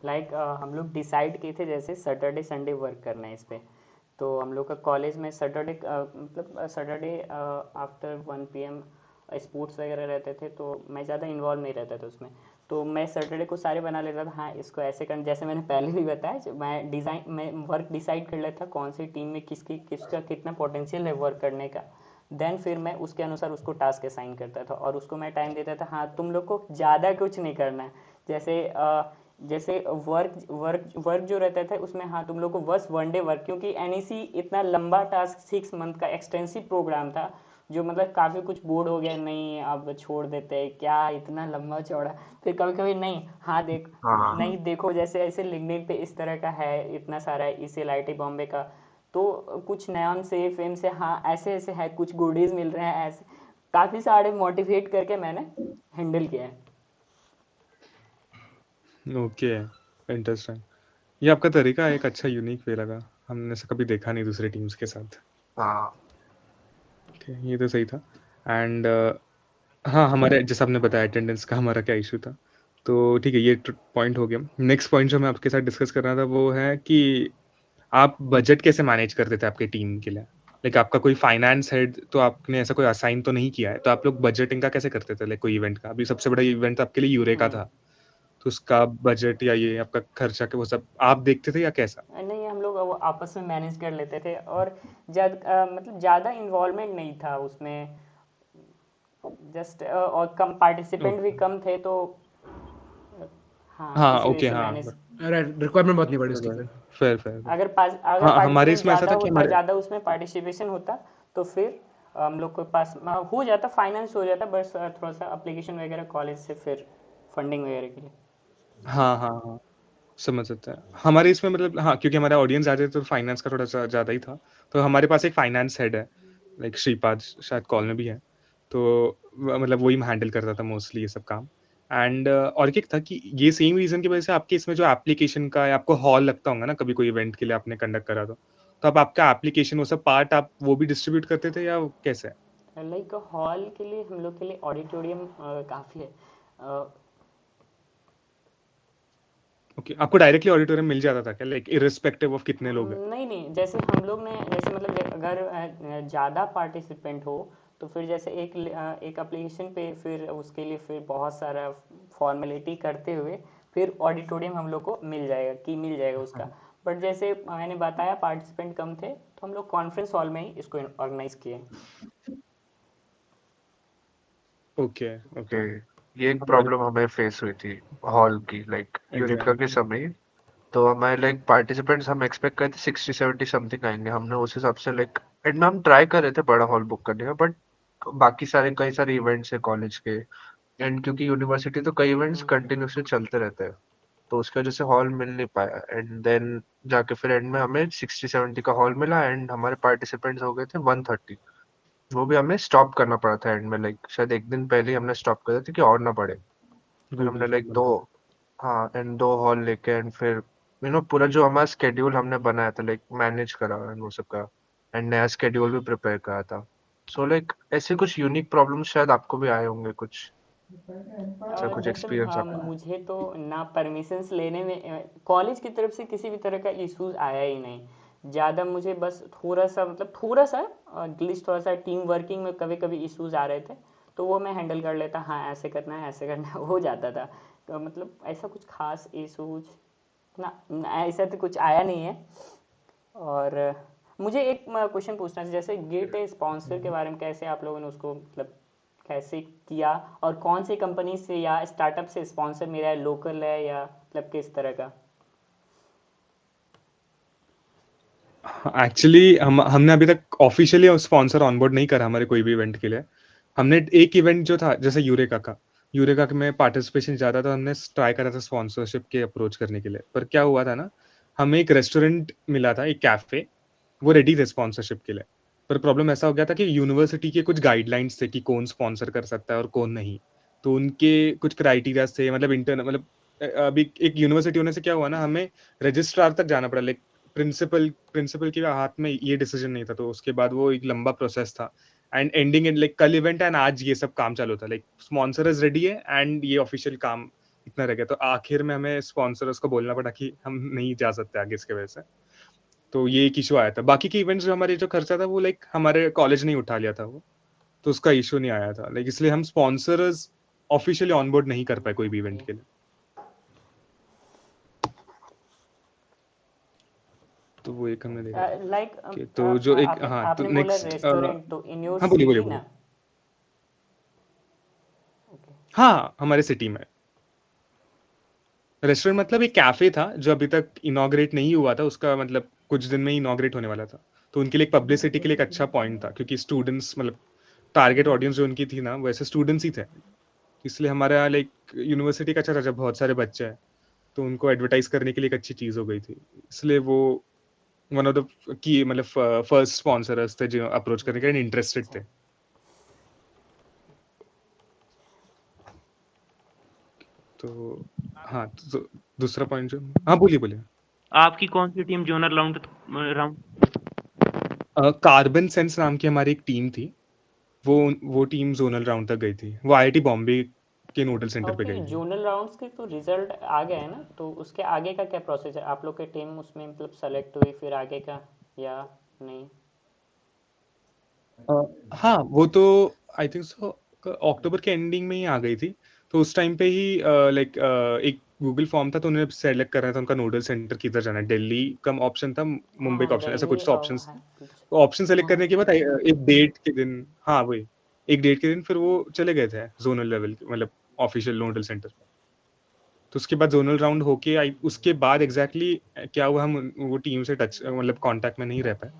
Like हम लोग decide किए थे जैसे सैटरडे संडे वर्क करना है इस पे। तो हम लोग का कॉलेज में सैटरडे मतलब सैटरडे आफ्टर 1 PM स्पोर्ट्स वगैरह रहते थे, तो मैं ज़्यादा इन्वॉल्व नहीं रहता था उसमें। तो मैं सैटरडे को सारे बना लेता था, हाँ इसको ऐसे करना, जैसे मैंने पहले भी बताया, मैं वर्क डिसाइड कर लेता कौन सी टीम में किसका कितना पोटेंशियल है वर्क करने का। देन फिर मैं उसके अनुसार उसको टास्क असाइन करता था और उसको मैं टाइम देता था, हाँ तुम लोग को ज़्यादा कुछ नहीं करना है। जैसे जैसे वर्क जो रहता था उसमें, हाँ तुम लोग को बस 1 डे वर्क, क्योंकि एनईसी इतना लंबा टास्क 6 मंथ का एक्सटेंसिव प्रोग्राम था, जो मतलब काफ़ी कुछ बोर्ड हो गया, नहीं अब छोड़ देते हैं क्या इतना लंबा चौड़ा। फिर कभी कभी नहीं, हाँ देख, हाँ नहीं देखो जैसे ऐसे लिंक्डइन पे इस तरह का है, इतना सारा है इसी IIT बॉम्बे का, तो कुछ नयन से फेम से, हाँ ऐसे ऐसे है, कुछ गुडीज मिल रहे हैं, ऐसे काफ़ी सारे मोटिवेट करके मैंने हैंडल किया है। Okay, interesting. ये आपका तरीका एक अच्छा यूनिक वे लगा, हमने ऐसा कभी देखा नहीं दूसरे टीम्स के साथ। हाँ ओके, ये तो सही था। एंड हाँ, हमारे जैसा आपने बताया अटेंडेंस का हमारा क्या इशू था, तो ठीक है, ये पॉइंट हो गया। नेक्स्ट पॉइंट जो मैं आपके साथ डिस्कस कर रहा था वो है कि आप बजट कैसे मैनेज करते थे आपके टीम के लिए? लाइक आपका कोई फाइनेंस हेड तो आपने ऐसा कोई असाइन तो नहीं किया है, तो आप लोग बजटिंग का कैसे करते थे? लाइक कोई इवेंट का, अभी सबसे बड़ा इवेंट आपके लिए यूरेका था, तो उसका बजट या ये आपका खर्चा के वो सब आप देखते थे या कैसा? नहीं, हम लोग वो आपस में मैनेज कर लेते थे, और मतलब ज़्यादा इन्वॉल्वमेंट नहीं था उसमें, जस्ट और कम पार्टिसिपेंट भी ओके, कम थे, तो हाँ हाँ, इसी वजह ओके, से हाँ, मैनेज। रिक्वायरमेंट बहुत नहीं पड़ी उसकी फिर। Fair fair. अगर हाँ, हमारे पार्टिसिपेंट इसमें ऐसा ज़्यादा था कि होता, हमारे ज़्यादा उसमें पार्टिसिपेशन होता, तो फिर हम लोग के पास हो जाता, फाइनेंस हो जाता, बस थोड़ा सा एप्लीकेशन वगैरह कॉलेज से फिर फंडिंग वगैरह के लिए। हाँ, हाँ, हाँ, समझ सकते हैं। हमारे इसमें मतलब हाँ, क्योंकि हमारा ऑडियंस ज़्यादा है तो फाइनेंस का थोड़ा-सा ज़्यादा ही था। तो हमारे पास एक फाइनेंस हेड है, लाइक श्रीपाद शायद कॉल में भी है। तो मतलब वही हैंडल करता था मोस्टली ये सब काम। एंड और एक था कि ये सेम रीज़न की वज़ह से आपके इसमें जो एप्लीकेशन का या आपको हॉल लगता होगा ना कभी कोई इवेंट के लिए आपने कंडक्ट करा तो अब आपका एप्लीकेशन वो सब पार्ट आप वो भी डिस्ट्रीब्यूट करते थे या कैसे? लाइक हॉल के लिए हम लोग के लिए ऑडिटोरियम काफ़ी है। ओके, आपको डायरेक्टली ऑडिटोरियम मिल जाता था क्या? लाइक इर्रिस्पेक्टिव ऑफ कितने लोग हैं? नहीं नहीं, जैसे हम लोग ने जैसे मतलब अगर ज़्यादा पार्टिसिपेंट हो, तो फिर जैसे एक एप्लीकेशन पे फिर उसके लिए फिर बहुत सारा फॉर्मेलिटी करते हुए फिर ऑडिटोरियम हम लोग को मिल जाएगा उसका। बट जैसे मैंने बताया पार्टिसिपेंट कम थे, तो हम लोग कॉन्फ्रेंस हॉल में ही इसको ऑर्गेनाइज किए। Okay, okay. ओके। ये एक हमारे प्रॉब्लम हमें फेस हुई थी हॉल की, लाइक यूरेका के एग्ज़ैक्टली। समय। तो हमारे लाइक पार्टिसिपेंट्स हम एक्सपेक्ट करते 60-70 समथिंग आएंगे, हमने उस हिसाब से लाइक एंड में हम ट्राई कर रहे थे बड़ा हॉल बुक करने का, बट बाकी सारे कई सारे इवेंट्स है कॉलेज के, एंड क्योंकि यूनिवर्सिटी तो कई इवेंट्स कंटिन्यूसली चलते रहते हैं, तो उसकी वजह से हॉल मिल नहीं पाया। एंड देन जाके फिर एंड में हमें 60-70 का हॉल मिला, एंड हमारे पार्टिसिपेंट्स हो गए थे 130। वो भी हमें स्टॉप करना पड़ा था एंड में, लाइक शायद एक दिन पहले ही हमने स्टॉप कर दिया था कि और ना बढ़े। फिर गूगल हमने लाइक फॉर्म। दो, हाँ एंड 2 हॉल लेके एंड फिर पूरा जो हमारा स्केड्यूल हमने बनाया था लाइक मैनेज करा एंड वो सब का, एंड नया स्केड्यूल भी प्रिपेयर करा था। सो लाइक ऐसे कुछ यूनिक प्रॉब्लम्स शायद आपको भी आए होंगे कुछ, ऐसा कुछ जैसे एक्सपीरियंस आपका। मुझे तो ना परमिशंस लेने में कॉलेज की तरफ से किसी भी तरह का इश्यूज आया ही नहीं ज़्यादा। मुझे बस थोड़ा सा मतलब थोड़ा सा एटलीस्ट थोड़ा सा टीम वर्किंग में कभी कभी इश्यूज आ रहे थे, तो वो मैं हैंडल कर लेता, हाँ ऐसे करना है ऐसे करना है, हो जाता था। तो मतलब ऐसा कुछ खास इश्यूज ना ऐसा तो कुछ आया नहीं है। और मुझे एक क्वेश्चन पूछना है, जैसे गिट स्पॉन्सर के बारे में कैसे आप लोगों ने उसको मतलब कैसे किया, और कौन सी कंपनी से या स्टार्टअप से स्पॉन्सर मेरा है, लोकल है या मतलब किस तरह का? एक्चुअली हमने अभी तक ऑफिशियली स्पॉन्सर ऑनबोर्ड नहीं करा हमारे कोई भी इवेंट के लिए। हमने एक इवेंट जो था जैसे यूरेका में पार्टिसिपेशन ज़्यादा था, हमने ट्राई करा था स्पॉन्सरशिप के अप्रोच करने के लिए। पर क्या हुआ था ना, हमें एक रेस्टोरेंट मिला था, एक कैफ़े, वो रेडी थे स्पॉन्सरशिप के लिए। पर प्रॉब्लम ऐसा हो गया था कि यूनिवर्सिटी के कुछ गाइडलाइंस थे कि कौन स्पॉन्सर कर सकता है और कौन नहीं। तो उनके कुछ क्राइटेरियाज़ थे, मतलब इंटरनल मतलब अभी एक यूनिवर्सिटी होने से क्या हुआ ना, हमें रजिस्ट्रार तक जाना पड़ा, लाइक प्रिंसिपल के हाथ में ये डिसीजन नहीं था, तो उसके बाद वो एक लंबा प्रोसेस था। एंड एंडिंग इन लाइक कल इवेंट एंड आज ये सब काम चालू था, लाइक स्पॉन्सर इज रेडी है एंड ये ऑफिशियल काम इतना रह गया, तो आखिर में हमें स्पॉन्सर्स को बोलना पड़ा कि हम नहीं जा सकते आगे इसके वजह से। तो ये एक इशू आया था। बाकी के इवेंट्स जो हमारे जो खर्चा था वो लाइक हमारे कॉलेज ने ही उठा लिया था वो, तो उसका इशू नहीं आया था। लाइक इसलिए हम स्पॉन्सर्स ऑफिशियली ऑनबोर्ड नहीं कर पाए कोई भी इवेंट के लिए। तो वो एक हमने देखा। लाइक Okay, तो जो एक आपने हाँ तो आपने बोला नेक्स्ट रेस्टोरेंट, तो इन योर हाँ बोलिए बोलिए सिटी बोलिए। ना? ओके। हाँ हमारे सिटी में रेस्टोरेंट मतलब एक कैफे था जो अभी तक इनॉग्रेट नहीं हुआ था, उसका मतलब कुछ दिन में ही इनॉग्रेट होने वाला था। तो उनके लिए एक पब्लिसिटी के लिए एक अच्छा पॉइंट था, क्योंकि स्टूडेंट्स मतलब टारगेट ऑडियंस जो उनकी थी ना वैसे स्टूडेंट्स ही थे। इसलिए हमारे यहाँ लाइक यूनिवर्सिटी का अच्छा था, जब बहुत सारे बच्चे हैं तो उनको एडवर्टाइज करने के लिए एक अच्छी चीज हो गई थी। इसलिए वो वन ऑफ द की मतलब फर्स्ट स्पॉन्सर्स थे जो अप्रोच करने के लिए इंटरेस्टेड थे। तो हाँ तो दूसरा पॉइंट जो हाँ बोलिए बोलिए। आपकी कौन सी team zonal round round? Carbon sense नाम की हमारी एक टीम थी, वो टीम जोनल राउंड तक गई थी। वो आईआईटी बॉम्बे के नोडल सेंटर पे ओके, गई थी। जोनल राउंड्स के तो रिजल्ट आ गया है ना, तो उसके आगे का क्या प्रोसेस है? आप लोग की टीम उसमें मतलब सेलेक्ट हुई फिर आगे का या नहीं? हाँ वो तो आई थिंक सो अक्टूबर के एंडिंग में ही आ गई थी। तो उस टाइम पे ही लाइक एक गूगल फॉर्म था, तो उन्हें सेलेक्ट करना था उनका नोडल सेंटर किधर जाना है। दिल्ली का ऑप्शन था, मुंबई हाँ, का ऑप्शन, ऐसा दिल्ली कुछ तो और ऑप्शंस थे। हाँ, कुछ। तो ऑप्शन सेलेक्ट करने के बाद एक डेट के दिन, हाँ वही एक डेट के दिन फिर वो चले गए थे जोनल लेवल मतलब ऑफिशियल नोडल सेंटर। तो उसके बाद जोनल राउंड होके आई, उसके बाद एग्जैक्टली क्या हुआ हम वो टीम से टच मतलब कांटेक्ट में नहीं रह पाए।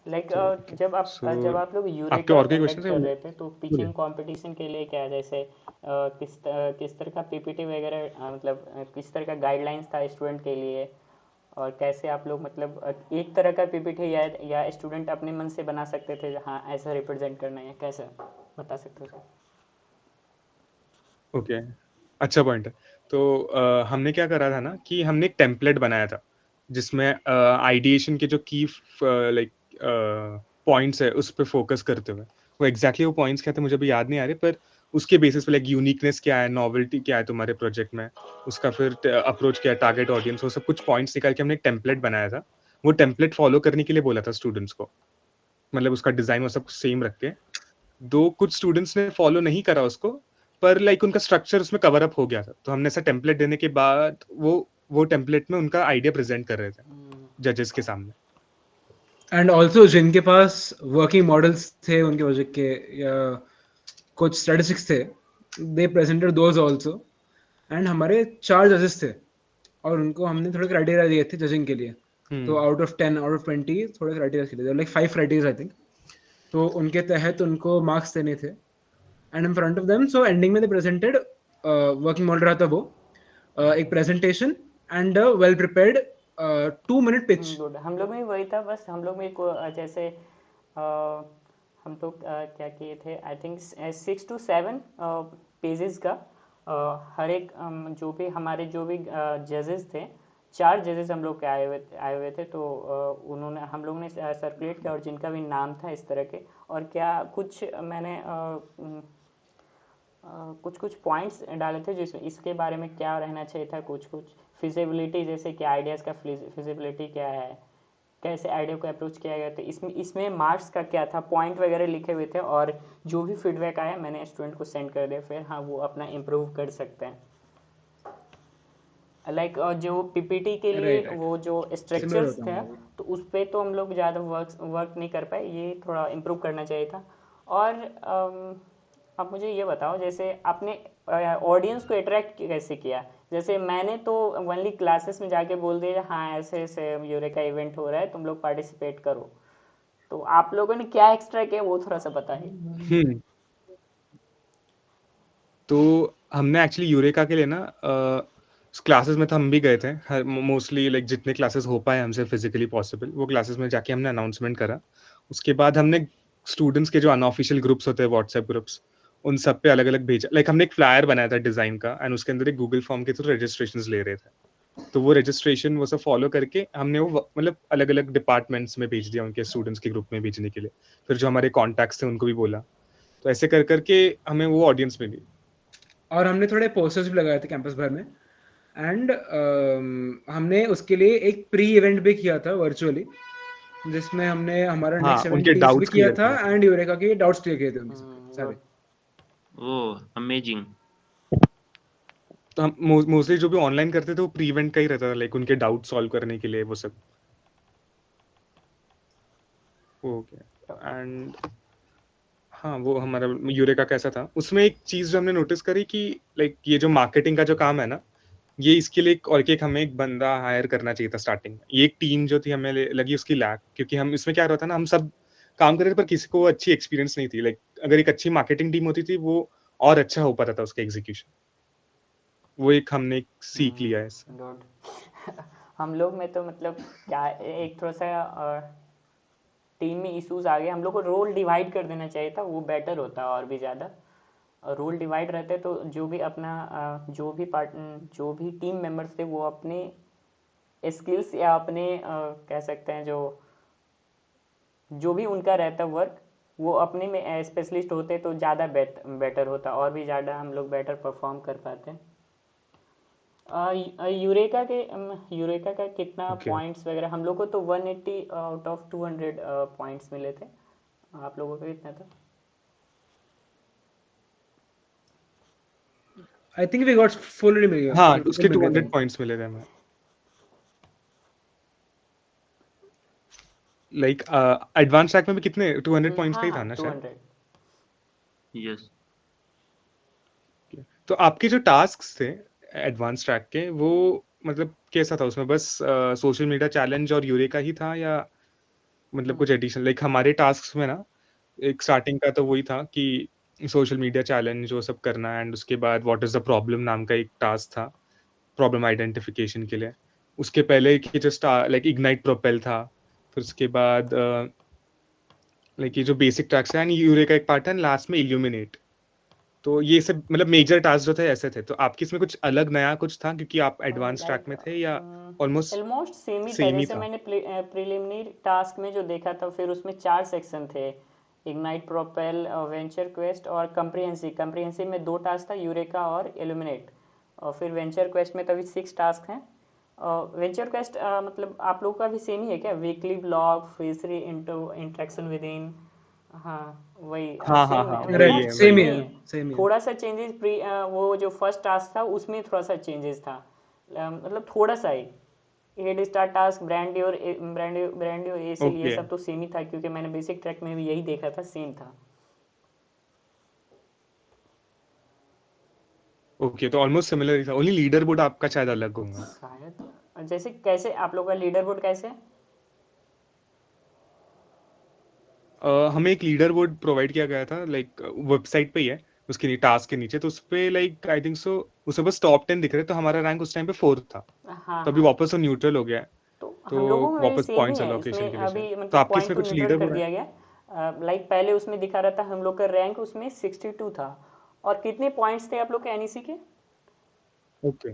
लाइक तो जब आप लोग आपके यूरेका और कोई कंडक्ट क्वेश्चन है कर बोलिए रहे थे, तो बोलिए। पिचिंग कंपटीशन के लिए क्या है? जैसे किस तरह का पीपीटी वगैरह, मतलब किस तरह का गाइडलाइंस था स्टूडेंट के लिए? और कैसे आप लोग मतलब एक तरह का पीपीटी या स्टूडेंट अपने मन से बना सकते थे, हाँ ऐसा रिप्रेजेंट करना है, कैसे बता सकते हो? ओके अच्छा पॉइंट है। तो हमने क्या करा था ना कि हमने एक टेम्पलेट बनाया था जिसमें आइडिएशन के जो की लाइक पॉइंट्स है उस पर फोकस करते हुए, वो एग्जैक्टली वो पॉइंट्स क्या थे मुझे भी याद नहीं आ रहे, पर उसके बेसिस पे लाइक यूनिकनेस क्या है, नॉवेल्टी क्या है तुम्हारे प्रोजेक्ट में, उसका फिर अप्रोच क्या है, टारगेट ऑडियंस, वो सब कुछ पॉइंट्स निकाल के हमने एक टेम्पलेट बनाया था। वो टेम्पलेट फॉलो करने के लिए बोला था स्टूडेंट्स को, मतलब उसका डिजाइन वो सब सेम रख के। दो कुछ स्टूडेंट्स ने फॉलो नहीं करा उसको, पर लाइक उनका स्ट्रक्चर उसमें कवर अप हो गया था। तो हमने ऐसा टेम्पलेट देने के बाद वो टेम्पलेट में उनका आइडिया प्रेजेंट कर रहे थे जजेस के सामने। एंड ऑल्सो जिनके पास वर्किंग मॉडल्स थे उनके प्रोजेक्ट के या कुछ स्टैटिस्टिक्स थे, दे प्रेजेंटेड दोज ऑल्सो। एंड हमारे 4 जजेस थे और उनको हमने थोड़े क्राइटेरिया दिए थे जजिंग के लिए। तो आउट ऑफ 10 आउट ऑफ 20 थोड़े क्राइटेरिया के लिए, लाइक 5 क्राइटेरिया आई थिंक। तो उनके तहत उनको मार्क्स देने थे and in front of them. So ending में दे प्रेजेंटेड वर्किंग मॉडल रहा था वो, एक presentation and well prepared 2-minute pitch. Good. हम लोग में वही था, बस हम लोग में जैसे हम लोग क्या किए थे, आई थिंक 6 to 7 पेजेस का हर एक जो भी हमारे जो भी जजेस थे, 4 जजेस हम लोग के आए हुए थे। तो उन्होंने हम लोग ने सर्कुलेट किया, और जिनका भी नाम था इस तरह के, और क्या कुछ मैंने कुछ कुछ पॉइंट्स डाले थे जिसमें इसके बारे में क्या रहना चाहिए था, कुछ कुछ फिजिबिलिटी, जैसे कि आइडियाज़ का फिजिबिलिटी क्या है, कैसे आइडिया को अप्रोच किया गया था, इसमें मार्क्स का क्या था, पॉइंट वगैरह लिखे हुए थे। और जो भी फीडबैक आया मैंने स्टूडेंट को सेंड कर दिया, फिर हाँ वो अपना इम्प्रूव कर सकते हैं। लाइक जो पीपीटी के लिए राइट, वो जो सिमिलर स्ट्रक्चर्स होता थे, हूँ। तो उस पर तो हम लोग ज़्यादा वर्क नहीं कर पाए, ये थोड़ा इम्प्रूव करना चाहिए था। और अब मुझे ये बताओ, जैसे आपने ऑडियंस को अट्रैक्ट कैसे किया? जैसे मैंने तो ओनली क्लासेस में जाके बोल दिया हाँ ऐसे ऐसे यूरेका इवेंट हो रहा है, तुम लोग पार्टिसिपेट करो। तो आप लोगों ने क्या एक्स्ट्रा किया वो थोड़ा सा बताइए। तो हमने एक्चुअली यूरेका के लिए ना क्लासेस में तो हम भी गए थे, हर मोस्टली लाइक जितने क्लासेस हो पाए हमसे फिजिकली पॉसिबल वो क्लासेस में जाके हमने अनाउंसमेंट करा। उसके बाद हमने स्टूडेंट्स के जो अनऑफिशियल ग्रुप्स होते हैं व्हाट्सएप ग्रुप्स, उन सब पे अलग अलग भेजा। लाइक हमने एक फ्लायर बनाया था डिजाइन का, एंड उसके अंदर एक गूगल फॉर्म के थ्रू रजिस्ट्रेशन ले रहे थे। तो वो रजिस्ट्रेशन वो सब फॉलो करके हमने वो मतलब अलग अलग डिपार्टमेंट्स में भेज दिया, उनके स्टूडेंट्स के ग्रुप में भेजने के लिए। फिर जो हमारे कॉन्टैक्ट्स थे उनको भी बोला तो ऐसे कर करके हमें वो ऑडियंस मिली। और हमने थोड़े पोस्टर्स भी लगाए थे कैंपस भर में एंड हमने उसके लिए एक प्री इवेंट भी किया था वर्चुअली, जिसमें हमने हमारा हाँ, नेक्स्ट इवेंट उनके टीज भी डाउट्स किया क्लियर था करे थे। एंड यूरेका के डाउट्स क्लियर किए थे उनके सारे। गुड। ओह अमेजिंग। तो हम मोस्टली जो भी ऑनलाइन करते थे वो प्री इवेंट का ही रहता था, लाइक उनके डाउट सॉल्व करने के लिए वो सब। ओके। एंड हाँ, वो हमारा यूरेका कैसा था, उसमें एक चीज जो हमने नोटिस करी कि लाइक ये जो मार्केटिंग का जो काम है ना, ये इसके लिए एक हमें एक बंदा हायर करना चाहिए था स्टार्टिंग में। ये एक टीम जो थी हमें लगी उसकी लैक, क्योंकि हम इसमें क्या रहता ना, हम सब काम कर रहे थे पर किसी को अच्छी एक्सपीरियंस नहीं थी। लाइक अगर एक अच्छी मार्केटिंग टीम होती थी वो और अच्छा हो पाता था उसका एग्जीक्यूशन। वो एक हमने सीख लिया है इससे। गुड। हम लोग में तो मतलब क्या एक थोड़ा सा टीम में इश्यूज आ गए, हम लोग को रोल डिवाइड कर देना चाहिए था, वो बेटर होता और भी ज़्यादा। रोल डिवाइड रहते तो जो भी अपना जो भी टीम मेंबर्स थे वो अपने स्किल्स या अपने कह सकते हैं जो भी उनका रहता वर्क वो अपने में स्पेशलिस्ट होते तो ज़्यादा बेटर होता, और भी ज़्यादा हम लोग बेटर परफॉर्म कर पाते। यूरेका का कितना Okay. पॉइंट्स वगैरह, हम लोग को तो 180 आउट ऑफ 200 पॉइंट्स मिले थे। आप लोगों को कितना था? I think we got full मिल गया। हाँ, full उसके मिल गया 200 था। पॉइंट्स मिले थे हमें। लाइक एडवांस ट्रैक में भी कितने 200 पॉइंट्स का ही था ना शायद। 200। यस। तो आपके जो टास्क्स थे एडवांस ट्रैक के, वो मतलब कैसा था उसमें? बस सोशल मीडिया चैलेंज और यूरेका ही था या मतलब कुछ एडिशनल? लाइक हमारे टास्क्स में ना एक स्टार्टिंग का तो वही था कि सोशल मीडिया चैलेंज वो सब करना, एंड उसके बाद व्हाट इज द प्रॉब्लम नाम का एक टास्क था प्रॉब्लम आइडेंटिफिकेशन के लिए। उसके पहले कि जस्ट लाइक इग्नाइट प्रोपेल था। फिर उसके बाद लाइक ये जो बेसिक टास्क है एंड यूरेका एक पार्ट है, लास्ट में इल्यूमिनेट। तो ये सब मतलब मेजर टास्क जो थे ऐसे थे। तो आपकी इसमें कुछ अलग नया कुछ था क्योंकि आप एडवांस ट्रैक में थे, या ऑलमोस्ट ऑलमोस्ट सेम ही था। सेम ही जैसे था? मैंने प्रिलिमिनरी टास्क में जो देखा था, फिर उसमें 4 सेक्शन थे, इग्नाइट, प्रोपेल, वेंचर क्वेस्ट और कंप्रिहेंसिव। कंप्रिहेंसिव में 2 टास्क था, यूरेका और इल्यूमिनेट। और फिर वेंचर क्वेस्ट में तभी 6 टास्क हैं। वेंचर क्वेस्ट मतलब आप लोगों का भी सेम ही है क्या? Weekly blog, free interaction with in. हाँ वही हाँ हाँ सेम हाँ, मतलब वही राइट, है मोस्ट सेम सेम वही ही है। ही है, है। सेम ही है। थोड़ा सा चेंजेस वो जो फर्स्ट टास्क था उसमें थोड़ा सा चेंजेस था, मतलब थोड़ा सा ही। हेड स्टार्ट टास्क, ब्रांडियो एसिल, ये ओके सब तो सेम ही था, क्योंकि मैंने बेसिक ट्रैक में भी यही देखा था, सेम था। ओके, तो ऑलमोस्ट सिमिलर ही था, ओनली लीडर बोर्ड आपका शायद अलग होगा। शायद। जैसे कैसे आप लोग का लीडर बोर्ड कैसे है? हमें एक लीडर बोर्ड प्रोवाइड किया गया था, लाइक वेबसाइट पे ही है, उसके टास्क के नीचे। तो उस पे लाइक आई थिंक सो उसमें बस टॉप 10 दिख रहे, तो हमारा रैंक उस टाइम पे 4th था। हाँ तो अभी हाँ। वापस वो न्यूट्रल हो गया है। तो तो हम लोगों में भी वापस सेम ही पॉइंट्स है, एलोकेशन इसमें के लिए शायद। अभी तो मतलब आपके पॉइंट इसमें को कुछ न्यूट्रल लीडर कर बोर्ड है? दिया गया। लाइक पहले उसमें दिखा रहा था हम लोग का रैंक उसमें 62 था। और कितने पॉइंट्स थे आप लोग के एनईसी के? ओके,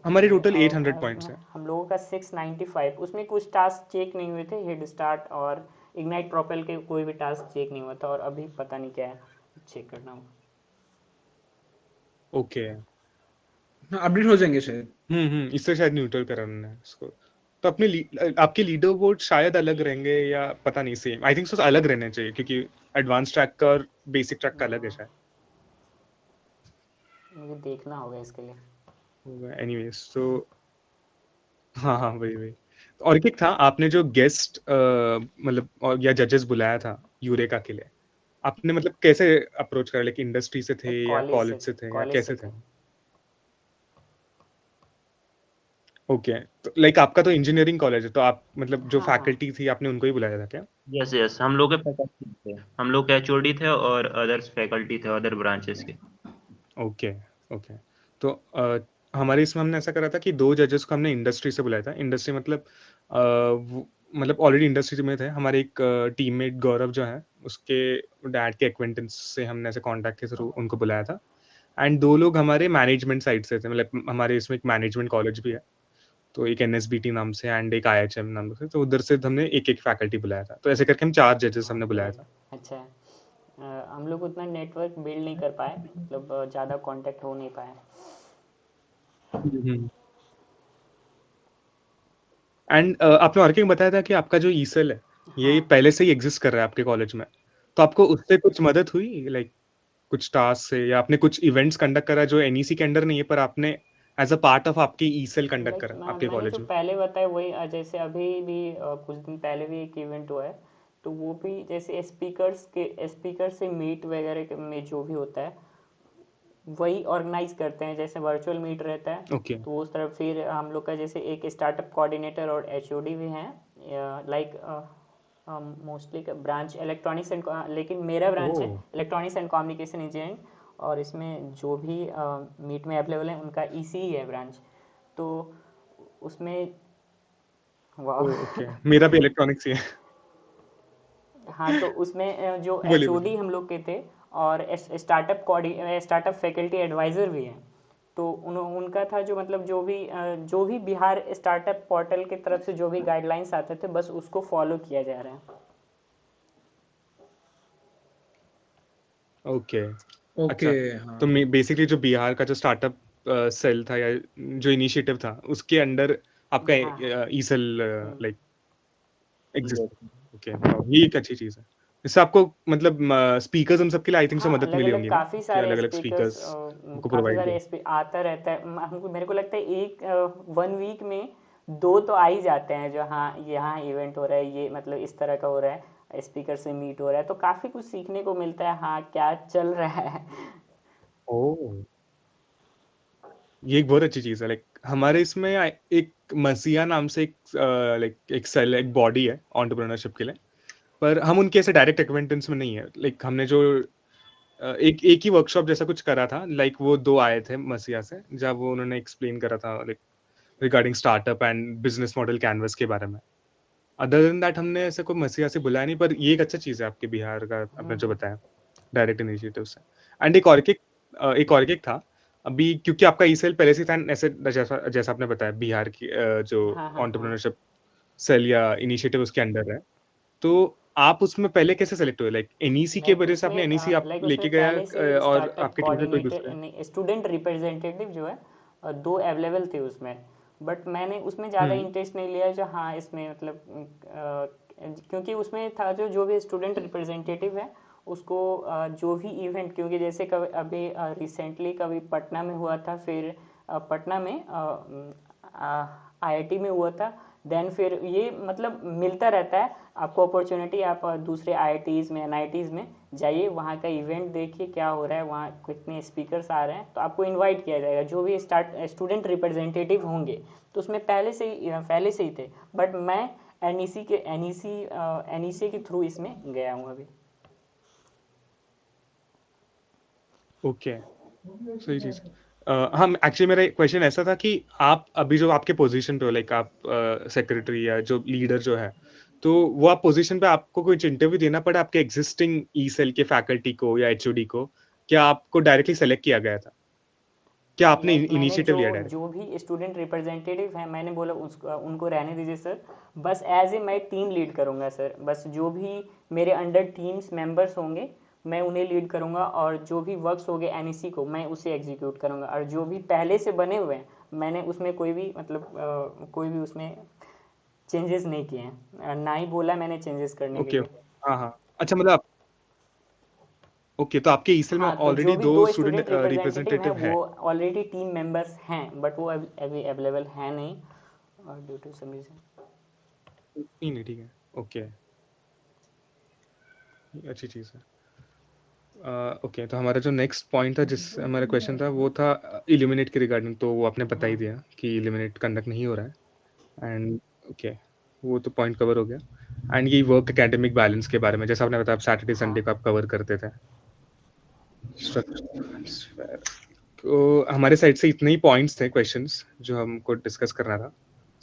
हमारे ओके। टोटल 800 और पॉइंट्स है। हम लोगों का 695। उसमें कुछ टास्क चेक नहीं हुए थे, हेड स्टार्ट और इग्नाइट प्रोपेल के कोई भी टास्क चेक नहीं हुआ था, और अभी पता नहीं क्या चेक करना होगा। ओके। अपडेट हो जाएंगे शायद। इससे शायद न्यूट्रल कराना है इसको। तो आपके लीडर बोर्ड शायद अलग रहेंगे या पता नहीं, सेम आई थिंक सो अलग रहने चाहिए, क्योंकि एडवांस ट्रैक का और बेसिक ट्रैक का अलग है शायद। मुझे देखना होगा इसके लिए। एनीवेज तो हाँ हाँ, वही वही। और एक था, आपने जो गेस्ट मतलब और या जजेस बुलाया था यूरेका के लिए, आपने मतलब कैसे अप्रोच करा? लाइक इंडस्ट्री से थे या कॉलेज से थे या कॉलेज से कैसे थे? थे। ओके, तो लाइक आपका तो इंजीनियरिंग कॉलेज है, तो आप मतलब जो हाँ हाँ। फैकल्टी थी आपने उनको ही बुलाया था क्या? यस यस, हम लोग के फैकल्टी थे, हम लोग के एचओडी थे और अदर्स फैकल्टी थे अदर ब्रांचेस के। Okay okay. तो हमारे इसमें हमने ऐसा करा था कि 2 जजेस को हमने इंडस्ट्री से बुलाया था। इंडस्ट्री मतलब मतलब ऑलरेडी इंडस्ट्री में थे। हमारे एक टीममेट गौरव जो है, उसके डैड के एक्वेंटेंस से हमने ऐसे कॉन्टैक्ट के थ्रू उनको बुलाया था। एंड 2 लोग हमारे मैनेजमेंट साइड से थे, मतलब हमारे इसमें एक मैनेजमेंट कॉलेज भी है, तो एक एनएसबीटी नाम से एंड एक आईएचएम नाम से, तो उधर से हमने एक एक फैकल्टी बुलाया था। तो ऐसे करके हम 4 जजेस हमने ओके। बुलाया था। अच्छा है। हम लोग उतना नेटवर्क बिल्ड नहीं कर पाए, मतलब ज़्यादा कांटेक्ट हो नहीं पाया। एंड आपने और क्या बताया था कि आपका जो ईसेल है ये हाँ पहले से ही एग्जिस्ट कर रहा है आपके कॉलेज में, तो आपको उससे कुछ मदद हुई, लाइक कुछ टास्क से, या आपने कुछ इवेंट्स कंडक्ट करा जो एनईसी के अंडर नहीं है पर आपने एज अ पार्ट ऑफ आपकी ईसेल कंडक्ट लाइक करा आपके मैंने कॉलेज जो में? पहले बताया वही, जैसे अभी भी कुछ दिन पहले भी एक इवेंट हुआ है, तो वो भी जैसे स्पीकर से मीट वगैरह में जो भी होता है वही ऑर्गेनाइज करते हैं, जैसे वर्चुअल मीट रहता है ओके। तो उस तरफ फिर हम लोग का जैसे एक स्टार्टअप कोऑर्डिनेटर और एचओडी भी हैं, like mostly branch electronics and, लेकिन मेरा ब्रांच है ओह इलेक्ट्रॉनिक्स एंड कम्युनिकेशन इंजीनियरिंग, और इसमें जो भी मीट में अवेलेबल है उनका ईसी ही है ब्रांच, तो उसमें वाह ओके, मेरा भी इलेक्ट्रॉनिक्स ही है। हाँ, तो उसमें जो बोलिए एचओडी बोलिए। हम लोग के थे और स्टार्टअप फैकल्टी एडवाइज़र भी हैं, तो उनका था जो मतलब जो भी बिहार स्टार्टअप पोर्टल की तरफ से जो भी गाइडलाइंस आते थे बस उसको फॉलो किया जा रहा है। ओके। ओके। अच्छा, हाँ तो बेसिकली जो बिहार का जो स्टार्टअप सेल था या जो इनिशिएटिव था उसके अंडर आपका हाँ हाँ। ईसेल hmm. Like exist. Exactly. Okay, ये एक अच्छी चीज है। इससे आपको मतलब स्पीकर्स उन सब के लिए आई थिंक से हाँ, मदद अलग मिली अलग होंगी ना, काफ़ी कि सारे अलग अलग स्पीकर्स, स्पीकर्स उनको काफ़ी प्रोवाइड सारे किया। आता रहता है, हमको मेरे को लगता है एक 1 वीक में 2 तो आ ही जाते हैं, जो हाँ यहाँ इवेंट हो रहा है, ये मतलब इस तरह का हो रहा है, स्पीकर से मीट हो रहा है, तो काफ़ी कुछ सीखने को मिलता है, हाँ क्या चल रहा है। ओह, ये एक बहुत अच्छी चीज है। लाइक हमारे इसमें एक मसीहा नाम से एक लाइक एक सेल, एक बॉडी है एंटरप्रेन्योरशिप के लिए, पर हम उनके ऐसे डायरेक्ट एक्वेंटेंस में नहीं है। लाइक हमने जो एक एक ही वर्कशॉप जैसा कुछ करा था, लाइक वो दो आए थे मसीहा से, जब वो उन्होंने एक्सप्लेन करा था like regarding startup and business model canvas के बारे में। अदर देन दैट हमने ऐसे कोई मसीहा से बुलाया नहीं, पर ये एक अच्छा चीज है आपके बिहार का, आपने जो हम्म। बताया डायरेक्ट इनिशिएटिव से। एंड एक और एक था अभी, क्योंकि आपका ईसेल पहले से था ऐसे, जैसा जैसा आपने बताया बिहार की जो हाँ हाँ हाँ। एंटरप्रेन्योरशिप सेल या इनिशिएटिव उसके अंडर है, तो आप उसमें पहले कैसे सेलेक्ट हुए? लाइक एनईसी के वजह से आपने एनईसी आप लेके गया, पहले से और स्टार्टअप आपके टीम से कोई दूसरा है? कोऑर्डिनेटर स्टूडेंट रिप्रेजेंटेटिव जो है, 2 अवेलेबल थे उसमें, बट मैंने उसमें ज़्यादा हम्म। इंटरेस्ट नहीं लिया, जो हाँ इसमें मतलब क्योंकि उसमें था जो भी स्टूडेंट रिप्रेजेंटेटिव है उसको जो भी इवेंट, क्योंकि जैसे कभी अभी रिसेंटली कभी पटना में हुआ था, फिर पटना में आईआईटी में हुआ था, देन फिर ये मतलब मिलता रहता है आपको अपॉर्चुनिटी, आप दूसरे आईआईटीज़ में एनआईटीज़ में जाइए, वहाँ का इवेंट देखिए क्या हो रहा है, वहाँ कितने स्पीकर्स आ रहे हैं, तो आपको इनवाइट किया जाएगा जो भी स्टूडेंट रिप्रेजेंटेटिव होंगे, तो उसमें पहले से ही थे, बट मैं एनईसी के थ्रू इसमें गया हूँ अभी। ओके, सही चीज। हम एक्चुअली मेरा क्वेश्चन ऐसा था कि आप अभी जो आपके पोजीशन पे हो, लाइक आप सेक्रेटरी या जो लीडर जो है, तो वो आप पोजीशन पे आपको कुछ इंटरव्यू देना पड़ा आपके एग्जिस्टिंग ई सेल के फैकल्टी को या एचओडी को, क्या आपको डायरेक्टली सेलेक्ट किया गया था? क्या आपने मैंने इनिशिएटिव लिया डायरेक्ट? जो भी स्टूडेंट रिप्रेजेंटेटिव हैं मैंने बोला उनको रहने दीजिए सर, बस एज ए मैं टीम लीड करूंगा सर, बस जो भी मेरे अंडर टीम्स मेंबर्स होंगे मैं उन्हें लीड करूंगा, और जो भी वर्क्स होंगे एनईसी को मैं उसे एग्जीक्यूट करूंगा, और जो भी पहले से बने हुए हैं मैंने उसमें कोई भी मतलब कोई भी उसमें चेंजेस नहीं किए हैं, ना ही बोला मैंने चेंजेस करने के ओके। लिए। हाँ हाँ, अच्छा, मतलब ओके, तो आपके ई सेल में हाँ, तो जो ऑलरेडी भी दो दो स्टूडेंट स्टूडेंट रिप्रेजेंटेटिव हैं रिप्रेजेंटेटिव है? वो ऑलरेडी टीम मेंबर्स हैं, बट वो अभी अवेलेबल है नहीं, और ड्यू टू सम रीजन। नहीं नहीं, ठीक है। ओके, ये अच्छी चीज है। ओके, तो हमारा जो नेक्स्ट पॉइंट था, जिस हमारा क्वेश्चन था, वो था इल्यूमिनेट के रिगार्डिंग, तो वो आपने बता ही दिया कि इल्यूमिनेट कंडक्ट नहीं हो रहा है। एंड ओके, वो तो पॉइंट कवर हो गया। एंड ये वर्क एकेडमिक बैलेंस के बारे में, जैसा आपने बताया, आप सैटरडे हाँ संडे को आप कवर करते थे। तो हमारे साइड से इतने ही पॉइंट्स थे, क्वेश्चंस जो हमको डिस्कस करना था।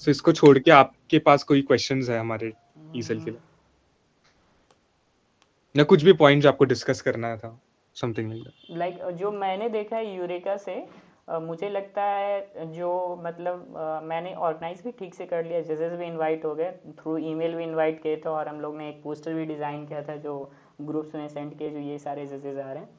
सो इसको छोड़ के आपके पास कोई क्वेश्चंस है हमारे ईसेल के लिए, या कुछ भी पॉइंट जो आपको डिस्कस करना था, समथिंग लाइक दैट? जो मैंने देखा है यूरेका से, मुझे लगता है जो मतलब मैंने ऑर्गेनाइज भी ठीक से कर लिया, जजेस भी इनवाइट हो गए, थ्रू ईमेल भी इनवाइट किए थे, और हम लोग ने एक पोस्टर भी डिज़ाइन किया था जो ग्रुप्स में सेंड किए, जो ये सारे जजेस आ रहे हैं।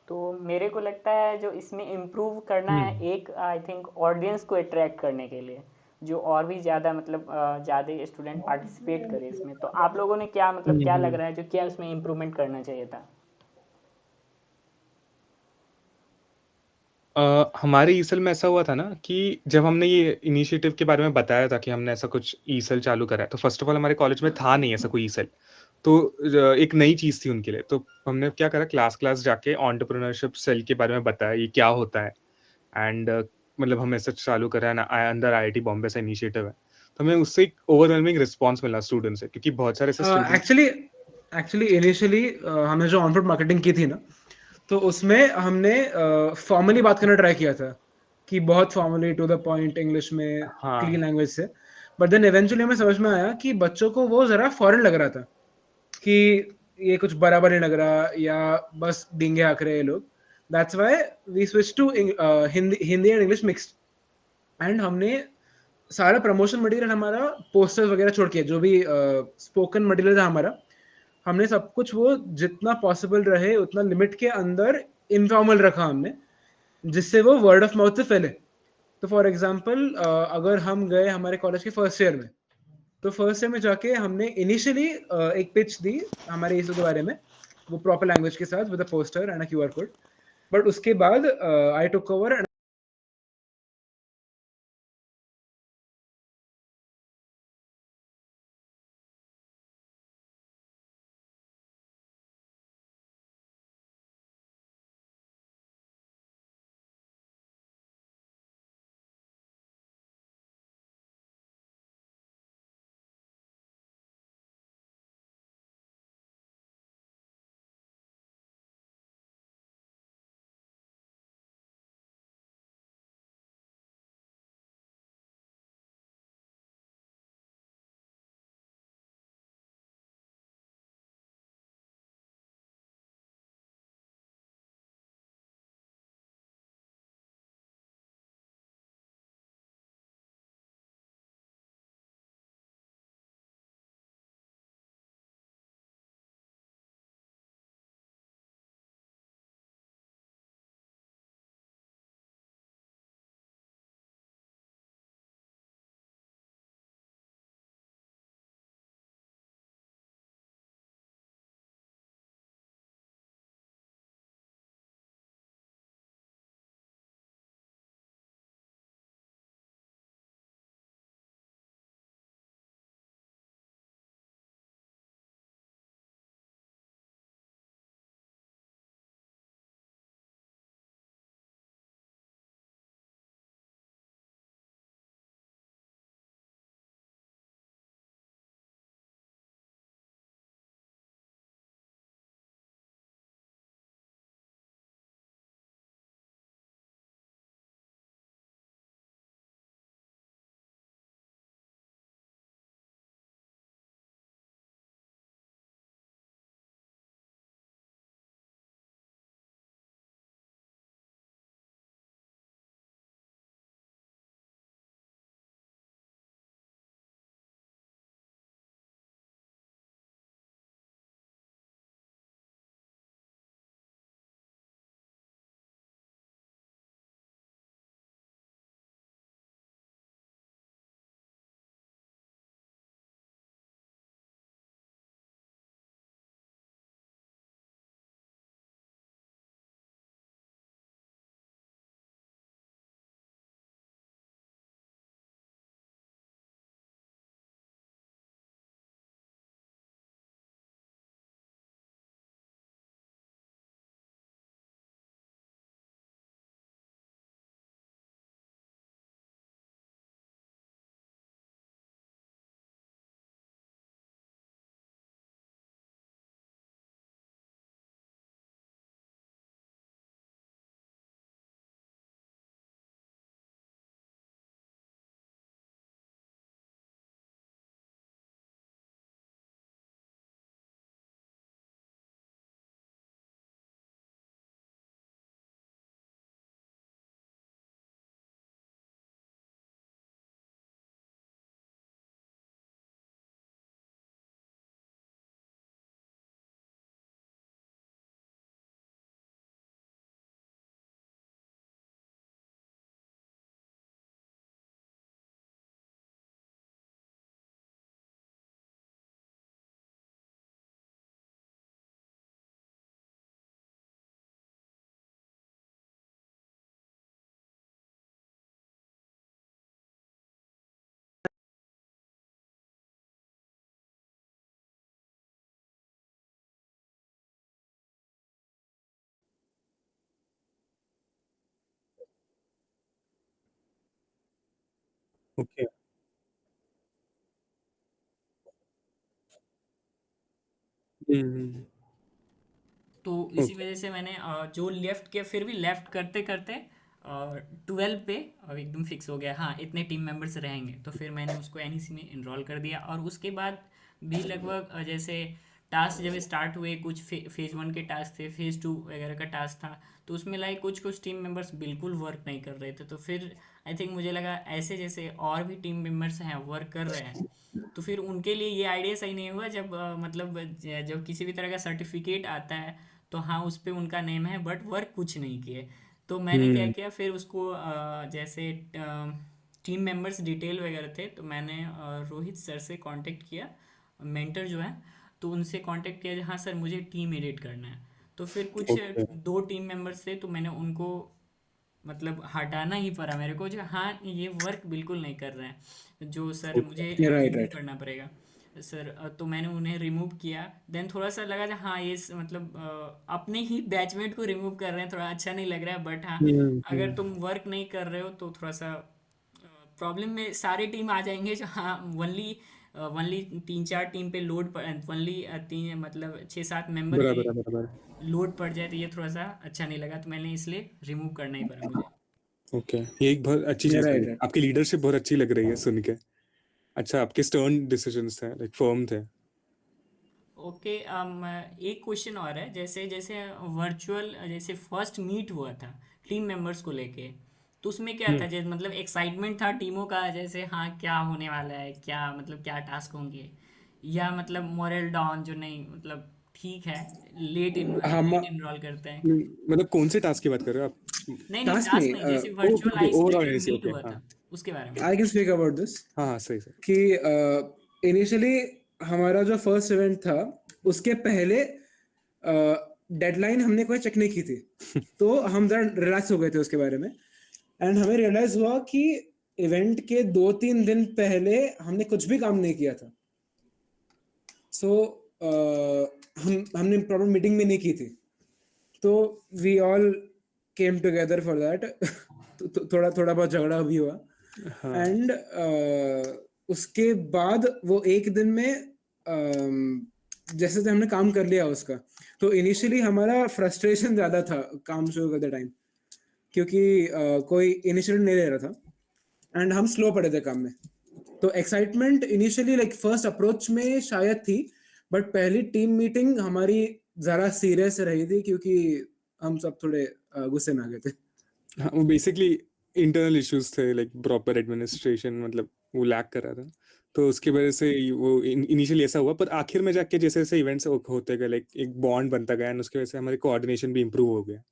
तो मेरे को लगता है जो इसमें इम्प्रूव करना है, एक आई थिंक ऑडियंस को अट्रैक्ट करने के लिए, जो और भी ज़्यादा मतलब ज़्यादा स्टूडेंट पार्टिसिपेट करे इसमें। तो आप लोगों ने क्या मतलब क्या लग रहा है, जो क्या उसमें इम्प्रूवमेंट करना चाहिए था? हमारे ईसल में ऐसा हुआ था ना कि जब हमने ये इनिशिएटिव के बारे में बताया था कि हमने ऐसा कुछ ईसल चालू करा है, तो फर्स्ट ऑफ ऑल हमारे कॉलेज में था नहीं ऐसा कोई ईसल। तो एक नई चीज़ थी उनके लिए। तो हमने क्या करा, क्लास जाके एंटरप्रेन्योरशिप सेल के बारे में बताया, ये क्या होता है एंड मतलब हम ऐसा चालू करा है ना, अंडर आईआईटी बॉम्बे से इनिशिएटिव है। तो हमें उससे एक ओवरवेलमिंग रिस्पॉन्स मिला स्टूडेंट से, क्योंकि बहुत सारे ऐसे स्टूडेंट एक्चुअली एक्चुअली इनिशियली हमने जो ऑन मार्केटिंग की थी ना, तो उसमें हमने फॉर्मली बात करना ट्राई किया था कि बहुत formally to the point English में, हाँ क्लीन लैंग्वेज से। बट देन इवेंचुअली हमें समझ में आया कि बच्चों को वो जरा फॉरेन लग रहा था, कि ये कुछ बराबर नहीं लग रहा, या बस डींगे आंक रहे ये लोग। That's why we switch to Hindi and English mixed. And हमने सारा प्रमोशन मटेरियल हमारा पोस्टर्स वगैरह छोड़ के, जो भी स्पोकन मटेरियल था हमारा, हमने सब कुछ वो जितना पॉसिबल रहे उतना लिमिट के अंदर इनफॉर्मल रखा हमने, जिससे वो वर्ड ऑफ माउथ से फैले। तो फॉर एग्जांपल अगर हम गए हमारे कॉलेज के फर्स्ट ईयर में, तो फर्स्ट ईयर में जाके हमने इनिशियली एक पिच दी हमारे इस के बारे में, वो प्रॉपर लैंग्वेज के साथ with a poster and a QR code. But उसके बाद आई टुक ओवर ओके। हम्म। तो इसी ओके। वजह से मैंने जो लेफ्ट किया, फिर भी लेफ्ट करते करते 12 पे एकदम फिक्स हो गया, हाँ इतने टीम मेंबर्स रहेंगे, तो फिर मैंने उसको एनईसी में इनरोल कर दिया। और उसके बाद भी लगभग जैसे टास्क जब स्टार्ट हुए, कुछ फेज वन के टास्क थे, फेज टू वगैरह का टास्क था, तो उसमें लाइक कुछ कुछ टीम मेंबर्स बिल्कुल वर्क नहीं कर रहे थे। तो फिर आई थिंक मुझे लगा ऐसे जैसे और भी टीम मेंबर्स हैं वर्क कर रहे हैं, तो फिर उनके लिए ये आइडिया सही नहीं हुआ। जब मतलब जब किसी भी तरह का सर्टिफिकेट आता है तो हाँ उस पे उनका नेम है, बट वर्क कुछ नहीं किए। तो मैंने क्या हम्म। किया फिर उसको जैसे टीम मेंबर्स डिटेल वगैरह थे, तो मैंने रोहित सर से कांटेक्ट किया, मेंटर जो है, तो उनसे कांटेक्ट किया, हाँ सर मुझे टीम एडिट करना है। तो फिर कुछ ओके। दो टीम मेंबर्स थे, तो मैंने उनको मतलब हटाना ही पड़ा मेरे को, जो हाँ ये वर्क बिल्कुल नहीं कर रहे हैं, जो सर ओके। मुझे राइट, रिमूव राइट। करना पड़ेगा सर। तो मैंने उन्हें रिमूव किया। देन थोड़ा सा लगा जो हाँ ये मतलब अपने ही बैचमेट को रिमूव कर रहे हैं, थोड़ा अच्छा नहीं लग रहा है। बट हाँ अगर तुम वर्क नहीं कर रहे हो तो थोड़ा सा प्रॉब्लम में सारी टीम आ जाएंगे, जो हाँ वनली वनली 3-4 टीम पे लोड, वनली तीन मतलब 6-7 मेंबर के बराबर बराबर। लोड पड़ जाए, तो ये थोड़ा सा अच्छा नहीं लगा, तो मैंने इसलिए रिमूव करना ही पड़ा मुझे। ओके, ये एक बहुत अच्छी चीज राइट, लगी, राइट। आपकी लीडरशिप बहुत अच्छी लग रही है सुन के। अच्छा, आपके स्टर्न डिसीजंस थे, लाइक फर्म थे। ओके। एक क्वेश्चन और है, जैसे जैसे वर्चुअल जैसे फर्स्ट मीट हुआ था टीम मेंबर्स को लेके, तो उसमें क्या था, हम्म। जैसे मतलब एक्साइटमेंट था टीमों का, जैसे हाँ क्या होने वाला है, क्या मतलब क्या टास्क होंगे, या मतलब मोरल डाउन जो नहीं मतलब ठीक है, हम लेट इनरोल करते हैं। मतलब कौन से टास्क की बात कर रहे हो आप? नहीं नहीं टास्क टास्क नहीं, नहीं, जैसे okay virtual okay, ice overall breaker एनएसी, मीट ओके, हुआ हाँ। था, उसके बारे में। I can speak about this हाँ हाँ, सही सही। कि इनिशियली हमारा जो फर्स्ट इवेंट था, उसके पहले डेडलाइन हमने कोई चेक नहीं की थी, तो हम जरा रिलैक्स हो गए थे उसके बारे में। एंड हमें रियलाइज हुआ कि इवेंट के 2-3 दिन पहले हमने कुछ भी काम नहीं किया था। सो हमने प्रॉपर मीटिंग भी नहीं की थी, तो we all came together for that. थोड़ा थोड़ा बहुत झगड़ा भी हुआ। हाँ। एंड उसके बाद वो एक दिन में जैसे जैसे हमने काम कर लिया उसका, तो इनिशियली हमारा फ्रस्ट्रेशन ज्यादा था काम शुरू करते टाइम, क्योंकि कोई इनिशिएटिव नहीं ले रहा था एंड हम स्लो पड़े थे काम में। तो excitement initially like first approach में शायद थी, बट पहली टीम मीटिंग हमारी जरा सीरियस रही थी, क्योंकि हम सब थोड़े गुस्से में आ गए थे। हाँ, वो बेसिकली इंटरनल इश्यूज थे, लाइक प्रॉपर एडमिनिस्ट्रेशन, मतलब वो लैक कर रहा था। तो उसकी वजह से वो इनिशियली ऐसा हुआ, पर आखिर में जाके जैसे जैसे इवेंट्स होते गए, लाइक एक बॉन्ड बनता गया, एंड उसकी वजह से हमारे कोऑर्डिनेशन भी इम्प्रूव हो गया।